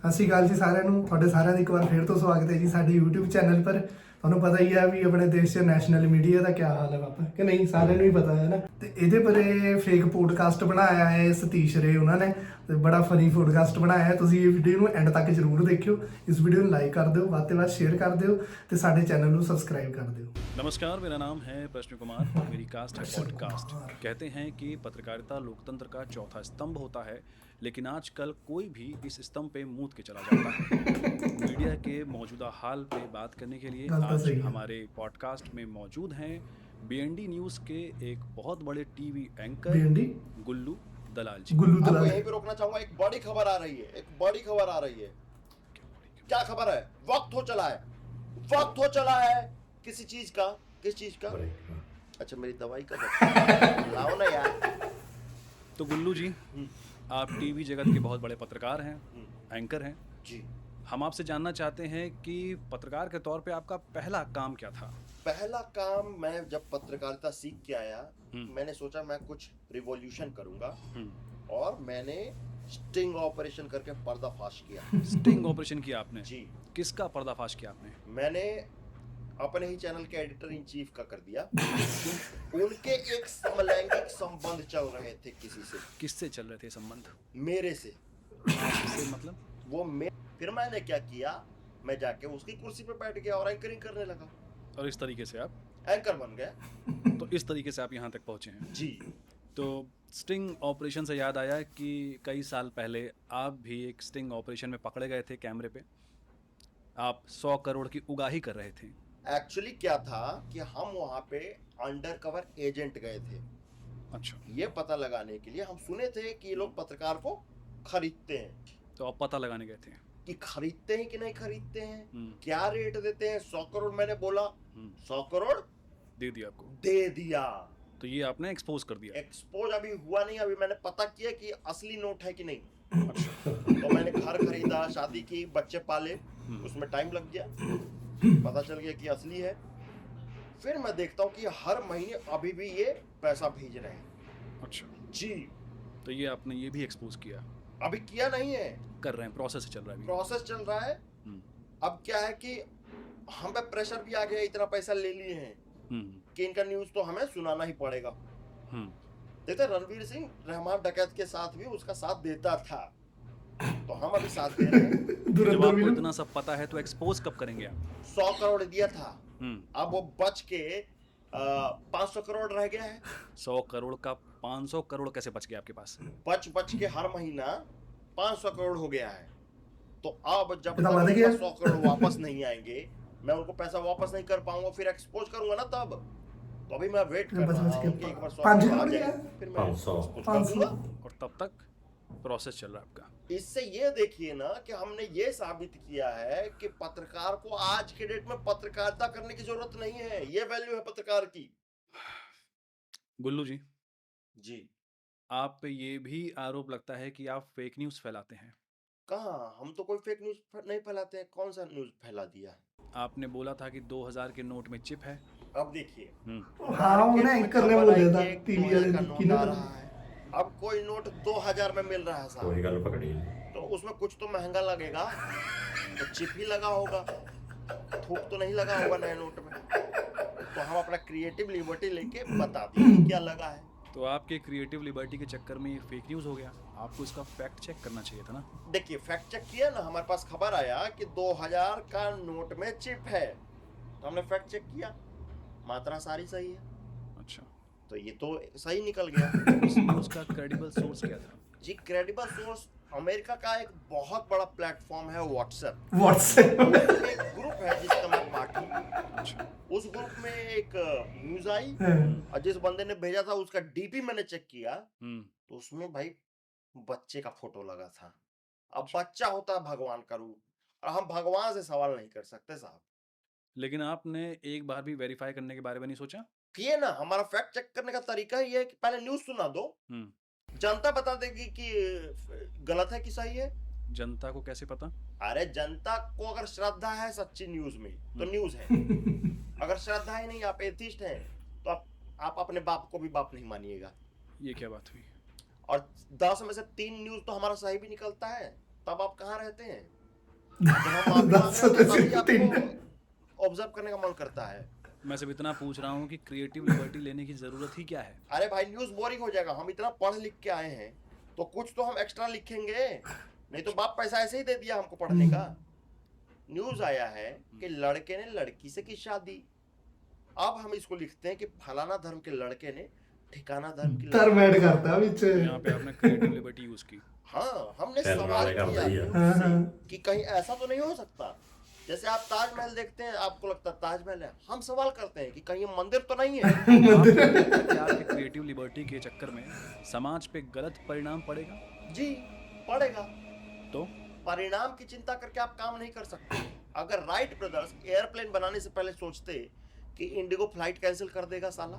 ਸਤਿ ਸ਼੍ਰੀ ਅਕਾਲ ਜੀ ਸਾਰਿਆਂ ਨੂੰ। ਤੁਹਾਡੇ ਸਾਰਿਆਂ ਦਾ ਇੱਕ ਵਾਰ ਫੇਰ ਤੋਂ ਸਵਾਗਤ ਹੈ ਜੀ ਸਾਡੇ YouTube ਚੈਨਲ ਪਰ। ਤੁਹਾਨੂੰ ਪਤਾ ਹੀ ਹੈ ਵੀ ਆਪਣੇ ਦੇਸ਼ 'ਚ ਨੈਸ਼ਨਲ ਮੀਡੀਆ ਦਾ ਕੀ ਹਾਲ ਹੈ ਪਾਪਾ, ਕਿ ਨਹੀਂ? ਸਾਰਿਆਂ ਨੂੰ ਹੀ ਪਤਾ ਹੈ ਨਾ। ਤੇ ਇਹਦੇ ਪਰ ਫੇਕ ਪੋਡਕਾਸਟ ਬਣਾਇਆ ਹੈ ਸਤੀਸ਼ ਰੇ ਉਹਨਾਂ ਨੇ, ਤੇ ਬੜਾ ਫਨੀ ਪੋਡਕਾਸਟ ਬਣਾਇਆ ਹੈ। ਤੁਸੀਂ ਇਹ ਵੀਡੀਓ ਨੂੰ ਐਂਡ ਤੱਕ ਜ਼ਰੂਰ ਦੇਖਿਓ। ਇਸ ਵੀਡੀਓ ਨੂੰ ਲਾਈਕ कर ਦਿਓ, ਵੱਧ ਤੋਂ ਵੱਧ शेयर कर ਦਿਓ ਤੇ ਸਾਡੇ ਚੈਨਲ ਨੂੰ सब्सक्राइब कर ਦਿਓ। नमस्कार, मेरा नाम है प्रश्न कुमार। मेरी कास्ट है पॉडकास्ट। कहते हैं कि पत्रकारिता लोकतंत्र का चौथा स्तंभ होता है, लेकिन आजकल कोई भी इस स्तंभ पे मूत के चला जाता है। मीडिया के मौजूदा हाल पे बात करने के लिए बात तो आज सही है। हमारे पॉडकास्ट में मौजूद हैं BND न्यूज़ के एक बहुत बड़े टीवी एंकर BND गुल्लू दलाल जी। गुल्लू आपको दलाल। यहीं पे रोकना चाहूंगा। एक बड़ी खबर आ रही है, एक बड़ी खबर आ रही है। क्या खबर है? वक्त हो चला है, वक्त हो चला है किसी चीज का। किस चीज का? अच्छा, मेरी दवाई का वक्त। लाओ ना यार। तो गुल्लू जी, आप टीवी जगत के बहुत बड़े पत्रकार हैं, एंकर हैं। जी, हम आपसे जानना चाहते हैं कि पत्रकार के तौर पे आपका पहला काम क्या था? पहला काम, मैं जब पत्रकारिता सीख के आया, हम्म। मैंने सोचा मैं कुछ रिवॉल्यूशन करूंगा, हम्म। और मैंने स्टिंग ऑपरेशन करके पर्दाफाश किया। स्टिंग ऑपरेशन किया आपने? जी, किसका पर्दाफाश किया आपने? मैंने अपने ही चैनल के एडिटर इन चीफ का कर दिया। उनके एक समलैंगिक संबंध चल रहे थे किसी से, किससे चल रहे थे संबंध? मेरे से। किससे मतलब? वो फिर मैंने क्या किया, मैं जाके उसकी कुर्सी पे बैठ गया और एंकरिंग करने लगा। और इस तरीके से आप एंकर बन गया। तो इस तरीके से आप यहाँ तक पहुँचे हैं। जी, तो स्टिंग ऑपरेशन से याद आया कि कई साल पहले आप भी एक स्टिंग ऑपरेशन में पकड़े गए थे कैमरे पे। आप 100 करोड़ की उगाही कर रहे थे। एक्चुअली क्या था कि हम वहाँ पे अंडर कवर एजेंट गए थे, अच्छा, ये पता लगाने के लिए। हम सुने थे कि ये लोग पत्रकार को खरीदते हैं, तो आप पता लगाने गए थे। कि खरीदते हैं कि नहीं खरीदते हैं, हम्म। क्या रेट देते हैं। 100 करोड़ मैंने बोला, 100 करोड़ दे दिया आपको, दे दिया। तो ये आपने एक्सपोज कर दिया। एक्सपोज अभी हुआ नहीं, अभी मैंने पता किया कि असली नोट है कि नहीं। अच्छा, तो मैंने घर खरीदा, शादी की, बच्चे पाले, उसमें टाइम लग गया, पता चल गया कि असली है। फिर मैं देखता हूँ कि हर महीने अभी भी ये पैसा भेज रहे हैं। अच्छा, जी, तो ये आपने ये भी एक्सपोज किया। अभी किया नहीं है, कर रहे हैं, प्रोसेस चल रहा है अभी। प्रोसेस चल रहा है। हम्म। अब क्या है कि हम पे प्रेशर भी आ गया, इतना पैसा ले लिए हैं कि इनका न्यूज तो हमें सुनाना ही पड़ेगा। हम्म। देखते रणवीर सिंह रहमान डकैत के साथ भी उसका साथ देता था, तो हम अभी साथ दे रहे हैं। जब धुरंधर आपको विलन। इतना सब पता है तो एक्सपोज कब करेंगे आप? 100 करोड़ दिया था, हम्म। अब वो बच के 500 करोड़ रह गया है। 100 करोड़ का 500 करोड़ कैसे बच गया आपके पास? बच के हर महीना 500 करोड़ हो गया है। तो अब जब इतना तक बढ़ उनका गया? 100 करोड़ वापस नहीं आएंगे, मैं उनको पैसा वापस नहीं कर पाऊंगा, फिर एक्सपोज करूंगा ना तब। तो अभी मैं वेट कर बस रहा के हूं कि एक बार 100 500 करोड़ आ करोड़ जाए, गया? फिर मैं 500 expose कर दूंगा। और तब तक प्रोसेस चल रहा है आपका। इससे ये देखिए ना कि हमने ये साबित किया है कि पत्रकार को आज के डेट में पत्रकारिता करने की जरूरत नहीं है, ये वैल्यू है पत्रकार की। गुल्लू जी, जी, आप पे ये भी आरोप लगता है कि आप फेक न्यूज़ फैलाते हैं। कहाँ? हम तो कोई फेक न्यूज नहीं फैलाते हैं। कौन सा न्यूज फैला दिया? आपने बोला था कि 2000 के नोट में चिप है। अब देखिए, हाँ, उन्हें मार्केट में एंकर ने खबर बोल आई दिया था, कि एक टीवी 2000 वाले का की नोट ना आ तरह। रहा है। अब कोई नोट 2000 में मिल रहा है साहब, वही गल पकड़ी। तो उसमें कुछ तो महंगा लगेगा, तो चिप ही लगा होगा, थूक तो नहीं लगा होगा नए नोट में। तो हम अपना क्रिएटिव लिबर्टी लेके बता दिए क्या लगा है। तो आपके क्रिएटिव लिबर्टी के चक्कर में ये फेक न्यूज़ हो गया। आपको इसका फैक्ट चेक करना चाहिए था ना। देखिए, फैक्ट चेक किया ना, हमारे पास खबर आया कि 2000 का नोट में चिप है, तो हमने फैक्ट चेक किया, मात्रा सारी सही है, अच्छा, तो ये तो सही निकल गया। इस न्यूज़ का क्रेडिबल सोर्स क्या था? जी, क्रेडिबल सोर्स अमेरिका का एक बहुत बड़ा प्लेटफॉर्म है व्हाट्सएप। व्हाट्सएप उसमें एक ग्रुप है जिसका मैं पार्ट हूँ। अच्छा, उस ग्रुप में एक न्यूज आई, हाँ। और जिस बंदे ने भेजा था उसका डीपी मैंने चेक किया, हम्म। तो उसमें भाई बच्चे का फोटो लगा था। अब बच्चा होता है भगवान का रूप, और हम भगवान से सवाल नहीं कर सकते साहब। लेकिन आपने एक बार भी वेरीफाई करने के बारे में नहीं सोचा? किए ना, हमारा फैक्ट चेक करने का तरीका ही है कि पहले न्यूज सुना दो, जनता बता देगी कि गलत है कि सही है। जनता को कैसे पता? अरे, जनता को अगर श्रद्धा है सच्ची न्यूज में तो न्यूज है, अगर श्रद्धा ही नहीं, आप एथिस्ट हैं, तो आप अपने बाप को भी बाप नहीं मानिएगा। ये क्या बात हुई? और 10 में से 3 न्यूज तो हमारा सही भी निकलता है, तब आप कहाँ रहते हैं? जब हम माफी मांग रहे हैं तो तभी आपको ऑब्जर्व करने का मन करता है। मैं सिर्फ इतना पूछ रहा हूँ कि क्रिएटिव लिबर्टी लेने की जरूरत ही क्या है? अरे भाई न्यूज बोरिंग हो जाएगा। हम इतना पढ़ लिख के आए हैं तो कुछ तो हम एक्स्ट्रा लिखेंगे, नहीं तो बाप पैसा ऐसे ही दे दिया हमको पढ़ने का। न्यूज आया है कि लड़के ने लड़की से की शादी, अब हम इसको लिखते हैं कि फलाना धर्म के लड़के ने ठिकाना धर्म की धर्म ऐड करता है बीच। यहाँ पे आपने क्रिएटिव लिबर्टी यूज की। हाँ, हमने फिर सवाल वाले कर किया दिया। न्यूज़ से कि कहीं ऐसा तो नहीं हो सकता। जैसे आप ताजमहल देखते हैं, आपको लगता है ताजमहल है, हम सवाल करते हैं कि कहीं ये मंदिर तो नहीं है। आपके क्रिएटिव लिबर्टी के चक्कर में समाज पे गलत परिणाम पड़ेगा? जी पड़ेगा। तो परिणाम की चिंता करके आप काम नहीं कर सकते। अगर राइट ब्रदर्स एयरप्लेन बनाने से पहले सोचते कि इंडिगो फ्लाइट कैंसिल कर देगा साला,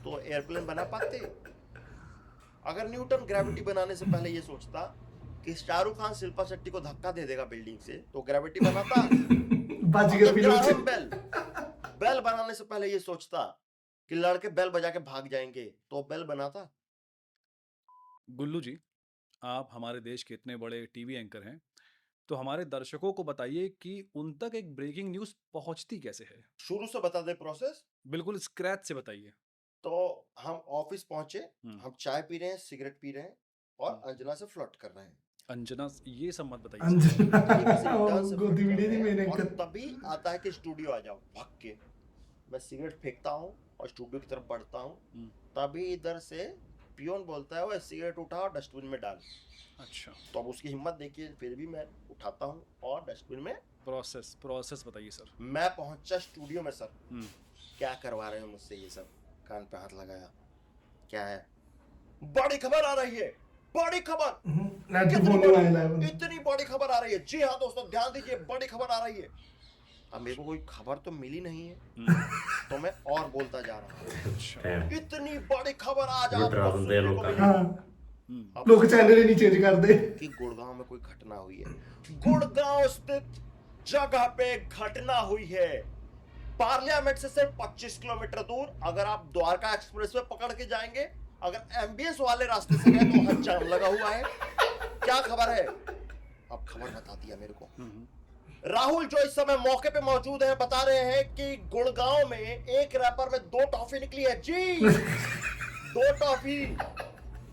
तो एयरप्लेन बना पाते। अगर न्यूटन ग्रेविटी बनाने से पहले ये सोचता कि शाहरुख खान शिल्पा शेट्टी को धक्का दे देगा बिल्डिंग से, तो ग्रेविटी बनाता। बच गए अगर बिल्कुल। ग्राहम बेल बनाने से पहले ये सोचता कि लड़के बेल बजा के भाग जाएंगे, तो बेल बनाता। गुल्लू जी, आप हमारे देश के इतने बड़े टीवी एंकर हैं, तो हमारे दर्शकों को बताइए कि उन तक एक ब्रेकिंग न्यूज पहुंचती कैसे है? शुरू से बता दे प्रोसेस। बिल्कुल स्क्रैच से बताइए। तो हम ऑफिस पहुंचे, हम चाय पी रहे हैं, सिगरेट पी रहे हैं और अंजना से फ्लर्ट कर रहे हैं। अंजना, ये सब मत बताइए। अंजना ये किसी intern से गोदी flirt वीडियो कर नहीं रहे हैं, मैंने और कर। तभी आता है कि स्टूडियो आ जाओ भाग के। मैं सिगरेट फेंकता हूँ और स्टूडियो की तरफ बढ़ता हूँ, तभी इधर से पियोन बोलता है वो सिगरेट उठा और डस्टबिन में डाल। अच्छा, तो अब उसकी हिम्मत देखिए, फिर भी मैं उठाता हूँ और डस्टबिन में। प्रोसेस बताइए सर। मैं पहुंचा स्टूडियो में। सर क्या करवा रहे हैं मुझसे ये सब? कान पे हाथ लगाया। क्या है? बड़ी खबर आ रही है, बड़ी खबर। कितनी बड़ी? इतनी बड़ी खबर आ रही है। जी हाँ दोस्तों, ध्यान दीजिए, बड़ी खबर आ रही है। अब मेरे को कोई खबर तो मिली नहीं है, तो मैं और बोलता जा रहा हूँ, इतनी बड़ी खबर आज ये डरा आपको देते हैं सुनने लोग को का। मिली। हाँ, लोग चैनल ही नहीं चेंज कर दे कि गुड़गांव में कोई घटना हुई है। गुड़गांव स्थित जगह पे घटना हुई है। पार्लियामेंट से सिर्फ 25 किलोमीटर दूर। अगर आप द्वारका एक्सप्रेसवे पकड़ के जाएंगे, अगर एमबीएस वाले रास्ते से गए तो वहां जाम लगा हुआ है। क्या खबर है? अब खबर बता दिया मेरे को। राहुल जो इस समय मौके पे मौजूद है बता रहे हैं कि गुड़गांव में एक रैपर में 2 टॉफी निकली है। जी 2 टॉफी।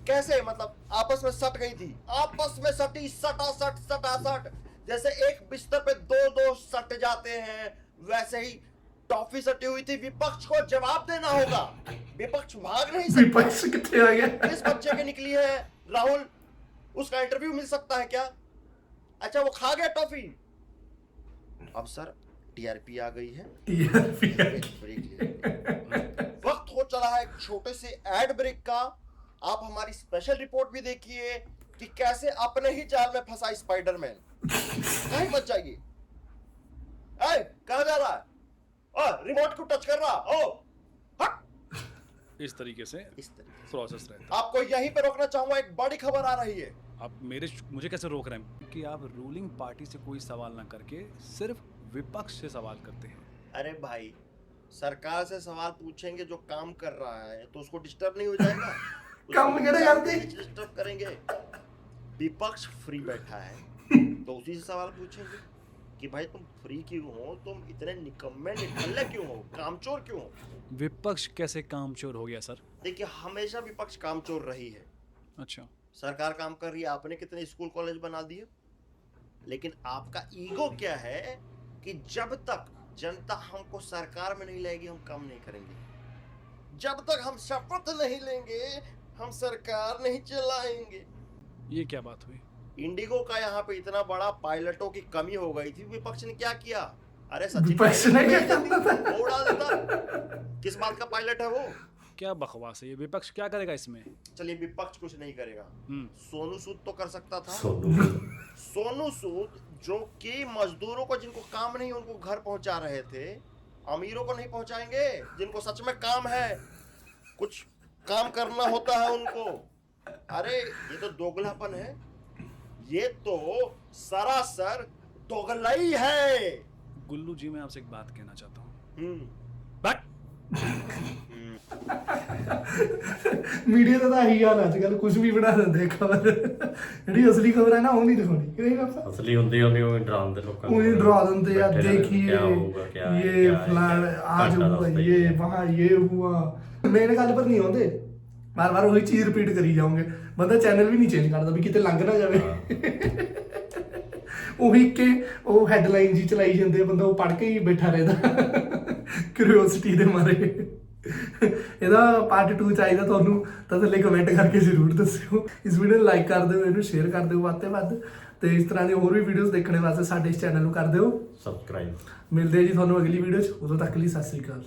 कैसे? मतलब आपस में सट गई थी, आपस में सटी, सटा। जैसे एक बिस्तर पे 2 सट जाते हैं, वैसे ही टॉफी सटी हुई थी। विपक्ष को जवाब देना होगा, विपक्ष भाग नहीं सकता। विपक्ष कितने आ गया? किस बच्चे की निकली है राहुल? उसका इंटरव्यू मिल सकता है क्या? अच्छा, वो खा गया टॉफी। अब सर टीआरपी आ गई है। वक्त हो चला है एक छोटे से एड ब्रेक का। आप हमारी स्पेशल रिपोर्ट भी देखिए कि कैसे अपने ही जाल में फंसा स्पाइडरमैन। कहीं मत जाइए। कहाँ जा रहा है? रिमोट को टच कर रहा? हट। इस तरीके से प्रोसेस रहता है। आपको यहीं पे रोकना चाहूंगा, एक बड़ी खबर आ रही है। आप मुझे कैसे रोक रहे हैं कि आप रूलिंग पार्टी से कोई सवाल ना करके सिर्फ विपक्ष से सवाल करते हैं? अरे भाई, सरकार से सवाल पूछेंगे जो काम कर रहा है तो उसको डिस्टर्ब नहीं हो जाएगा? काम वगैरह करते डिस्टर्ब करेंगे। विपक्ष फ्री बैठा है तो उसी से सवाल पूछेंगे कि भाई तुम फ्री क्यों हो, तुम इतने निकम्मे निकल्ले क्यों हो, कामचोर क्यों हो? विपक्ष कैसे कामचोर हो गया सर? देखिए, हमेशा विपक्ष कामचोर रही है। अच्छा, सरकार काम कर रही है, आपने कितने स्कूल कॉलेज बना दिए, लेकिन आपका ईगो क्या है कि जब तक जनता हमको सरकार में नहीं लाएगी हम काम नहीं करेंगे। जब तक हम शपथ नहीं लेंगे हम सरकार नहीं चलाएंगे। ये क्या बात हुई? इंडिगो का यहाँ पे इतना बड़ा पायलटों की कमी हो गई थी, विपक्ष ने क्या किया? अरे सचिन विपक्ष ने क्या वो उड़ा देता। किस बात का पायलट है वो? क्या बकवास है ये? विपक्ष क्या करेगा इसमें? चलिए, विपक्ष कुछ नहीं करेगा। सोनू सूद तो कर सकता था। सोनू सूद जो कि मजदूरों को जिनको काम नहीं उनको घर पहुंचा रहे थे, अमीरों को नहीं पहुंचाएंगे? जिनको सच में काम है, कुछ काम करना होता है उनको। अरे ये तो दोगलापन है, ये तो सरासर दोगलाई है। गुल्लू जी, मैं आपसे एक बात कहना चाहता हूँ। हम्म। बट ਮੀਡੀਆ ਦਾ ਤਾਂ ਇਹੀ ਹਾਲ ਅੱਜ ਕੱਲ, ਕੁਝ ਵੀ ਬਣਾ ਦਿੰਦੇ ਖਬਰ। ਜਿਹੜੀ ਅਸਲੀ ਖਬਰ ਹੈ ਨਾ ਉਹ ਨਹੀਂ ਦਿਖਾਉਣੀ, ਕਿ ਨਹੀਂ ਪਾਪਾ? ਅਸਲੀ ਹੁੰਦੀ ਉਹ ਡਰਾਉਂਦੇ ਲੋਕਾਂ ਨੂੰ, ਉਹੀ ਡਰਾ ਦਿੰਦੇ ਆ, ਬੈਠੇ ਰਹਿੰਦੇ, ਦੇਖिए ਕਿਆ ਹੋਊਗਾ, ਕਿਆ ਹੈ, ये ਕਿਆ ਹੈ, फलान आज ਘੰਟਾ हुआ, ਦੱਸਦੇ ये ਹੀ वहाँ ये हुआ। ਮੇਨ ਗੱਲ ਪਰ ਨਹੀਂ ਆਉਂਦੇ, ਬਾਰ ਬਾਰ ਉਹੀ ਚੀਜ਼ ਰਿਪੀਟ ਕਰੀ ਜਾਓਗੇ, ਬੰਦਾ ਚੈਨਲ ਵੀ ਨਹੀਂ ਚੇਂਜ ਕਰਦਾ ਵੀ ਕਿਤੇ ਲੰਘ ਨਾ ਜਾਵੇ। ਉਹੀ ਕਿ ਉਹ ਹੈਡਲਾਈਨ ਜੀ ਚਲਾਈ ਜਾਂਦੇ ਆ, ਬੰਦਾ ਉਹ ਪੜ੍ਹ ਕੇ ਹੀ ਬੈਠਾ ਰਹਿੰਦਾ ਕਿਉਰਿਓਸਿਟੀ ਦੇ ਮਾਰੇ। ਇਹਦਾ ਪਾਰਟ 2 ਚਾਹੀਦਾ ਤੁਹਾਨੂੰ ਤਾਂ ਥੱਲੇ ਕਮੈਂਟ ਕਰਕੇ ਜ਼ਰੂਰ ਦੱਸਿਓ। ਇਸ ਵੀਡੀਓ ਨੂੰ ਲਾਈਕ ਕਰ ਦਿਓ, ਇਹਨੂੰ ਸ਼ੇਅਰ ਕਰ ਦਿਓ ਵੱਧ ਤੋਂ ਵੱਧ, ਤੇ ਇਸ ਤਰ੍ਹਾਂ ਦੀ ਹੋਰ ਵੀ ਵੀਡੀਓਜ਼ ਦੇਖਣੇ ਵਾਸਤੇ ਸਾਡੇ ਇਸ ਚੈਨਲ ਨੂੰ ਕਰ ਦਿਓ ਸਬਸਕ੍ਰਾਈਬ। ਮਿਲਦੇ ਆ ਜੀ ਤੁਹਾਨੂੰ ਅਗਲੀ ਵੀਡੀਓ 'ਚ, ਉਦੋਂ ਤੱਕ ਲਈ ਸਤਿ ਸ੍ਰੀ ਅਕਾਲ।